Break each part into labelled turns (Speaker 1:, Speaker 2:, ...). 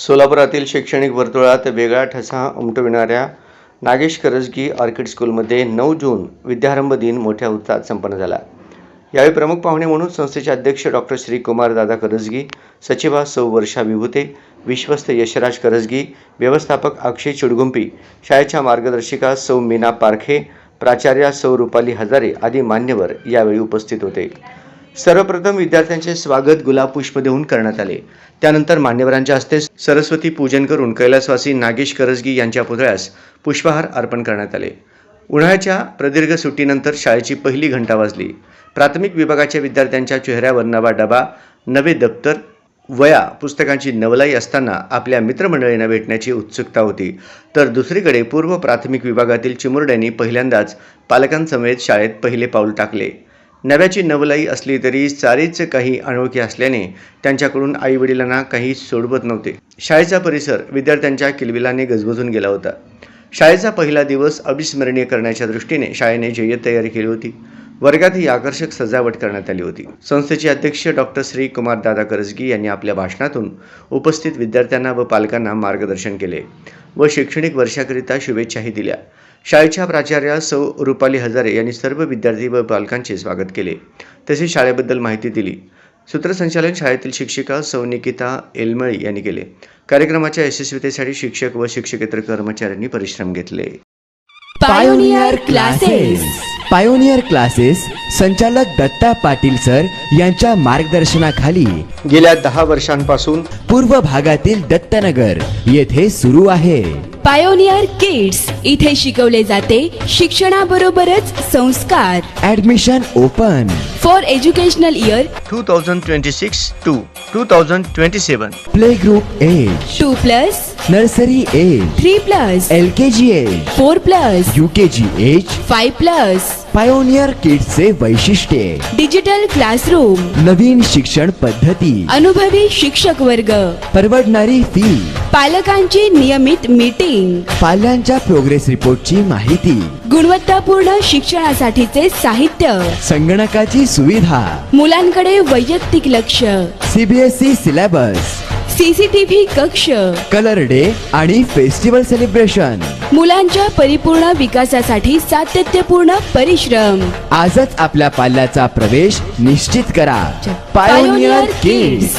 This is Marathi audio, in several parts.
Speaker 1: सोलापुरातील शैक्षणिक वर्तुळात वेगळा ठसा उमटविणाऱ्या नागेश करजगी ऑर्किड स्कूलमध्ये 9 जून विद्यारंभ दिन मोठ्या उत्साहात संपन्न झाला। यावेळी प्रमुख पाहुणे म्हणून संस्थेचे अध्यक्ष डॉक्टर श्री कुमार दादा करजगी, सचिवा सौ वर्षा विभूते, विश्वस्त यशराज करजगी, व्यवस्थापक अक्षय चिडगुंपी, शाळेच्या मार्गदर्शिका सौ मीना पारखे, प्राचार्या सौ रुपाली हजारे आदी मान्यवर यावेळी उपस्थित होते। सर्वप्रथम विद्यार्थ्यांचे स्वागत गुलाब पुष्प देऊन करण्यात आले। त्यानंतर मान्यवरांच्या हस्ते सरस्वती पूजन करून कैलासवासी नागेश करजगी यांच्या पुतळ्यास पुष्पहार अर्पण करण्यात आले। उन्हाळ्याच्या प्रदीर्घ सुट्टीनंतर शाळेची पहिली घंटा वाजली। प्राथमिक विभागाच्या विद्यार्थ्यांच्या चेहऱ्यावर नवा डबा, नवे दप्तर, वया, पुस्तकांची नवलाई असताना आपल्या मित्रमंडळींना भेटण्याची उत्सुकता होती, तर दुसरीकडे पूर्व प्राथमिक विभागातील चिमुरड्यांनी पहिल्यांदाच पालकांसमेत शाळेत पहिले पाऊल टाकले। नव्याची नवलाई असली तरी सारीच काही अनोळखी असल्याने त्यांच्याकडून आईवडिलांना काही सोडवत नव्हते। शाळेचा परिसर विद्यार्थ्यांच्या किलबिलाने गजबजून गेला होता। शाळेचा पहिला दिवस अविस्मरणीय करण्याच्या दृष्टीने शाळेने जय्यत तयारी केली होती। वर्गातही आकर्षक सजावट करण्यात आली होती। संस्थेचे अध्यक्ष डॉक्टर श्री कुमार दादा करजगी यांनी आपल्या भाषणातून उपस्थित विद्यार्थ्यांना व पालकांना मार्गदर्शन केले व शैक्षणिक वर्षाकरिता शुभेच्छाही दिल्या। शाळेच्या प्राचार्या सौ रुपाली हजारे यांनी सर्व विद्यार्थी व पालकांचे स्वागत केले, तसेच शाळेबद्दल माहिती दिली। सूत्रसंचालन शाळेतील शिक्षिका सौ निकिता एलमळी यांनी केले। कार्यक्रमाच्या यशस्वीतेसाठी शिक्षक व शिक्षकेतर कर्मचाऱ्यांनी परिश्रम घेतले।
Speaker 2: पायोनियर क्लासेस संचालक दत्ता पाटील सर यांच्या मार्गदर्शनाखाली
Speaker 1: गेल्या 10 वर्षांपासून
Speaker 2: पूर्व भागातील दत्तनगर येथे सुरू आहे।
Speaker 3: पायोनियर किड्स इथे शिकवले जाते शिक्षणाबरोबरच संस्कार।
Speaker 2: Admission open
Speaker 3: for educational year
Speaker 1: 2026 to 2027।
Speaker 2: Play group age
Speaker 3: 2+,
Speaker 2: nursery age
Speaker 3: 3+,
Speaker 2: LKG age
Speaker 3: 4+,
Speaker 2: UKG age
Speaker 3: 5+।
Speaker 2: Pioneer किड्सचे वैशिष्ट्ये:
Speaker 3: डिजिटल क्लासरूम,
Speaker 2: नवीन शिक्षण पद्धती,
Speaker 3: अनुभवी शिक्षक वर्ग,
Speaker 2: परवडणारी फी,
Speaker 3: पालकांची नियमित मीटिंग,
Speaker 2: पाल्यांच्या प्रोग्रेस रिपोर्टची माहिती,
Speaker 3: गुणवत्तापूर्ण शिक्षणासाठीचे साहित्य,
Speaker 2: संगणकाची सुविधा,
Speaker 3: मुलांकडे वैयक्तिक लक्ष,
Speaker 2: CBSE सिलेबस,
Speaker 3: CCTV कक्ष,
Speaker 2: कलर डे आणि फेस्टिवल सेलिब्रेशन,
Speaker 3: मुलांच्या परिपूर्ण विकासासाठी सातत्यपूर्ण परिश्रम।
Speaker 2: आजच आपल्या पाल्याचा प्रवेश निश्चित करा। Pioneer kids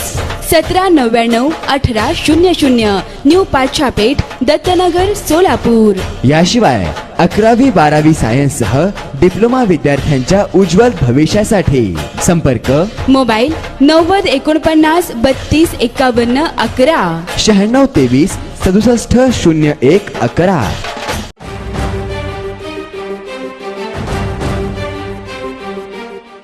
Speaker 3: 1799 1800 new Pachhapeth, Dattanagar, Solapur.
Speaker 2: याशिवाय 11वी 12वी सायन्स सह डिप्लोमा विद्यार्थ्यांच्या उज्ज्वल भविष्यासाठी संपर्क
Speaker 3: मोबाईल 90 49 32 51 11
Speaker 2: 96 23 67 01 11।